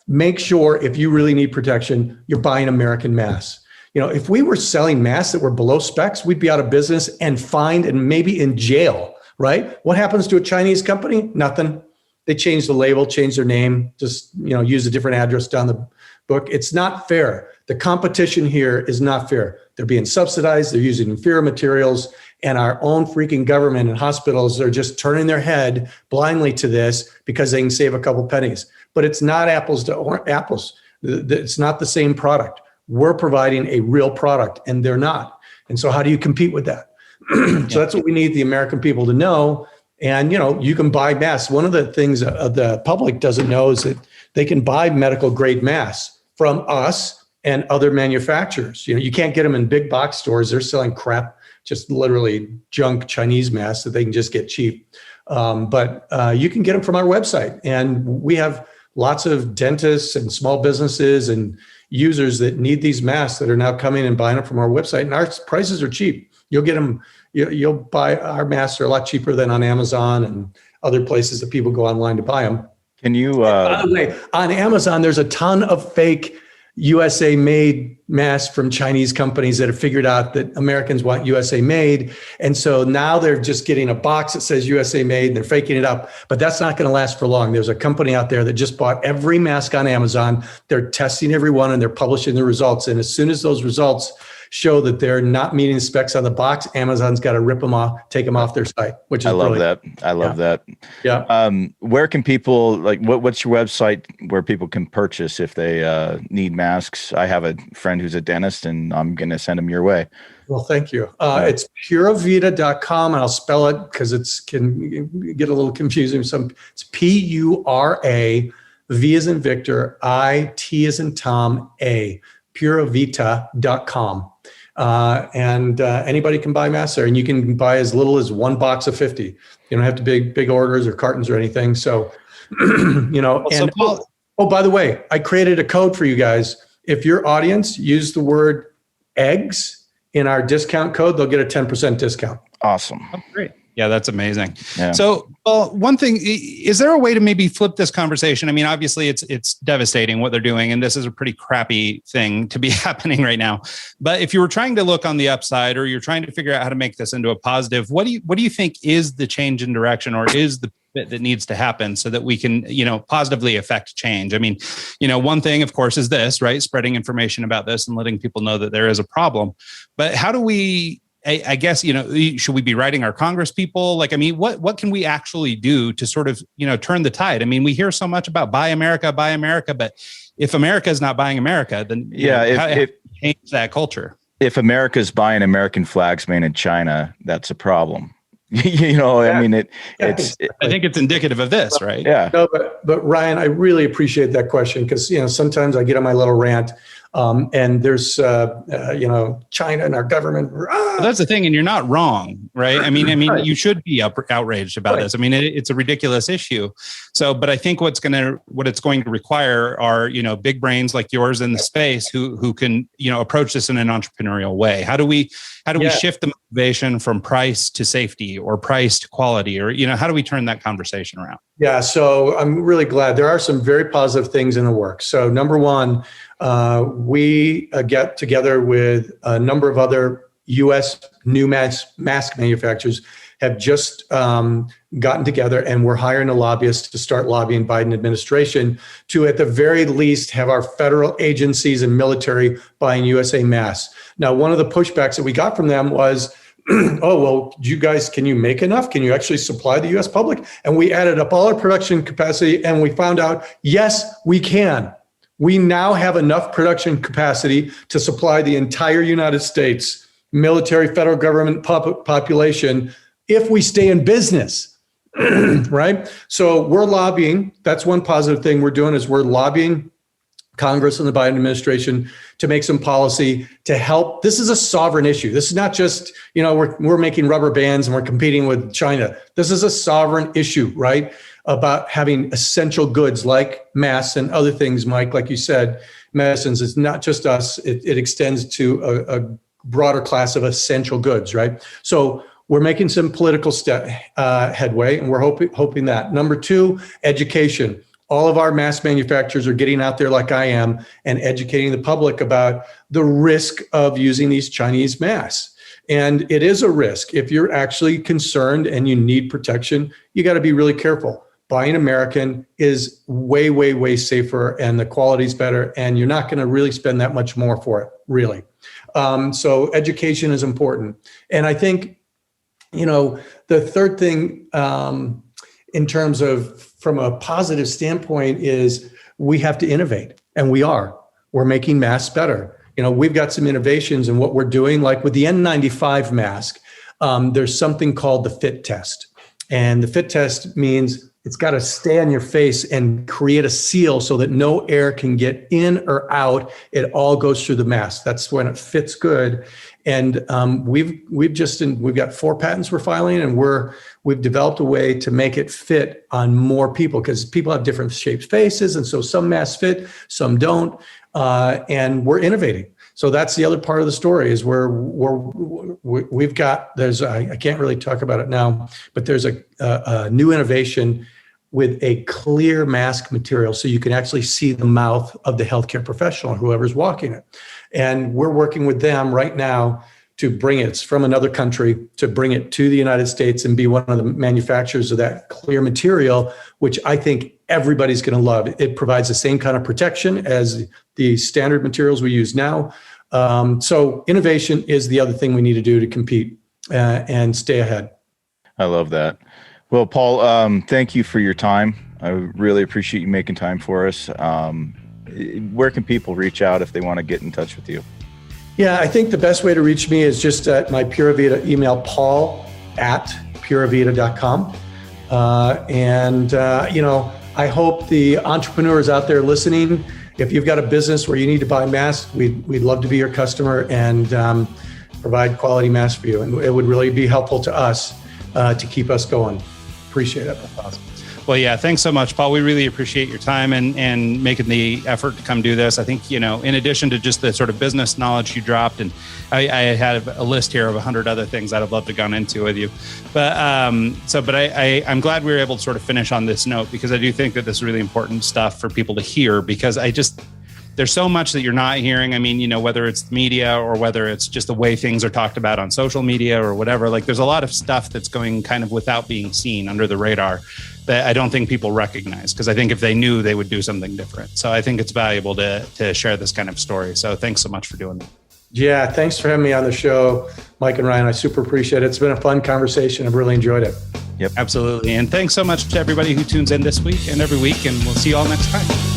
make sure if you really need protection, you're buying American masks. If we were selling masks that were below specs, we'd be out of business and fined and maybe in jail, right? What happens to a Chinese company? Nothing. They change the label, change their name, just, use a different address down the book. It's not fair. The competition here is not fair. They're being subsidized. They're using inferior materials, and our own freaking government and hospitals are just turning their head blindly to this because they can save a couple pennies. But it's not apples to apples. It's not the same product. We're providing a real product and they're not. And so how do you compete with that? So that's what we need the American people to know. And, you can buy masks. One of the things the public doesn't know is that they can buy medical grade masks from us and other manufacturers. You can't get them in big box stores. They're selling crap, just literally junk Chinese masks that they can just get cheap. But you can get them from our website. And we have lots of dentists and small businesses and users that need these masks that are now coming and buying them from our website. And our prices are cheap. You'll get them. You'll buy our masks are a lot cheaper than on Amazon and other places that people go online to buy them. Can you? By the way, on Amazon, there's a ton of fake USA made masks from Chinese companies that have figured out that Americans want USA made. And so now they're just getting a box that says USA made and they're faking it up, but that's not going to last for long. There's a company out there that just bought every mask on Amazon. They're testing every one and they're publishing the results. And as soon as those results show that they're not meeting the specs on the box, Amazon's got to rip them off, take them off their site, which is I love that. I love that. Yeah. Where can people what's your website where people can purchase if they need masks? I have a friend who's a dentist and I'm going to send them your way. Well, thank you. It's puravita.com, and I'll spell it because it can get a little confusing. It's Pura, V as in Victor, I, T as in Tom, A, puravita.com. And anybody can buy masks there, and you can buy as little as one box of 50. You don't have to big orders or cartons or anything. So, by the way, I created a code for you guys. If your audience use the word eggs in our discount code, they'll get a 10% discount. Awesome. Oh, great. Yeah, that's amazing. Yeah. So, one thing, is there a way to maybe flip this conversation? I mean, obviously it's devastating what they're doing, and this is a pretty crappy thing to be happening right now. But if you were trying to look on the upside, or you're trying to figure out how to make this into a positive, what do you think is the change in direction, or is the bit that needs to happen so that we can, positively affect change? I mean, one thing, of course, is this, right? Spreading information about this and letting people know that there is a problem. But how do we, I guess, should we be writing our Congress people? What can we actually do to sort of, turn the tide? I mean, we hear so much about buy America, but if America is not buying America, then how change that culture? If America's buying American flags made in China, that's a problem. I think it's indicative of this, right? Yeah. No, but Ryan, I really appreciate that question because, sometimes I get on my little rant. And there's, China and our government. Well, that's the thing, and you're not wrong, right? I mean, Right. you should be outraged about Right. this. I mean, it's a ridiculous issue. So, but I think what it's going to require are, big brains like yours in the space who can, approach this in an entrepreneurial way. How do we shift the motivation from price to safety, or price to quality, or how do we turn that conversation around? Yeah, so I'm really glad. There are some very positive things in the works. So number one, we get together with a number of other U.S. new mask manufacturers, have just gotten together, and we're hiring a lobbyist to start lobbying Biden administration to, at the very least, have our federal agencies and military buying USA masks. Now, one of the pushbacks that we got from them was, oh, well, you guys, can you make enough? Can you actually supply the U.S. public? And we added up all our production capacity, and we found out, yes, we can. We now have enough production capacity to supply the entire United States military, federal government population if we stay in business, right? So we're lobbying. That's one positive thing we're doing, is we're lobbying Congress and the Biden administration to make some policy to help. This is a sovereign issue. This is not just, we're making rubber bands and we're competing with China. This is a sovereign issue, right? About having essential goods like masks and other things, Mike, like you said, medicines. It's not just us. It extends to a broader class of essential goods, right? So we're making some political headway, and we're hoping that. Number two, education. All of our mask manufacturers are getting out there, like I am, and educating the public about the risk of using these Chinese masks. And it is a risk. If you're actually concerned and you need protection, you got to be really careful. Buying American is way, way, way safer, and the quality's better, and you're not going to really spend that much more for it, really. So education is important. And I think, the third thing in terms of from a positive standpoint is we have to innovate, and we're making masks better. We've got some innovations in what we're doing, like with the N95 mask. There's something called the fit test, and the fit test means it's got to stay on your face and create a seal so that no air can get in or out. It all goes through the mask. That's when it fits good. And we've got 4 patents we're filing, and we've developed a way to make it fit on more people, because people have different shaped faces, and so some masks fit, some don't, and we're innovating. So that's the other part of the story, is we've got, I can't really talk about it now, but there's a new innovation with a clear mask material, so you can actually see the mouth of the healthcare professional, whoever's walking it. And we're working with them right now to bring it, it's from another country, to bring it to the United States and be one of the manufacturers of that clear material, which I think everybody's going to love. It provides the same kind of protection as the standard materials we use now. So innovation is the other thing we need to do to compete and stay ahead. I love that. Well, Paul, thank you for your time. I really appreciate you making time for us. Where can people reach out if they want to get in touch with you? Yeah, I think the best way to reach me is just at my Pura Vita email, paul@puravita.com. I hope the entrepreneurs out there listening, if you've got a business where you need to buy masks, we'd love to be your customer and provide quality masks for you. And it would really be helpful to us to keep us going. Appreciate it. That's awesome. Well, yeah, thanks so much, Paul. We really appreciate your time and making the effort to come do this. I think, in addition to just the sort of business knowledge you dropped, and I had a list here of 100 other things I'd have loved to have gone into with you. But I'm glad we were able to sort of finish on this note, because I do think that this is really important stuff for people to hear, because there's so much that you're not hearing. I mean, whether it's media or whether it's just the way things are talked about on social media or whatever, like there's a lot of stuff that's going kind of without being seen under the radar that I don't think people recognize, because I think if they knew, they would do something different. So I think it's valuable to share this kind of story. So thanks so much for doing that. Yeah, thanks for having me on the show, Mike and Ryan. I super appreciate it. It's been a fun conversation. I've really enjoyed it. Yep, absolutely. And thanks so much to everybody who tunes in this week and every week, and we'll see you all next time.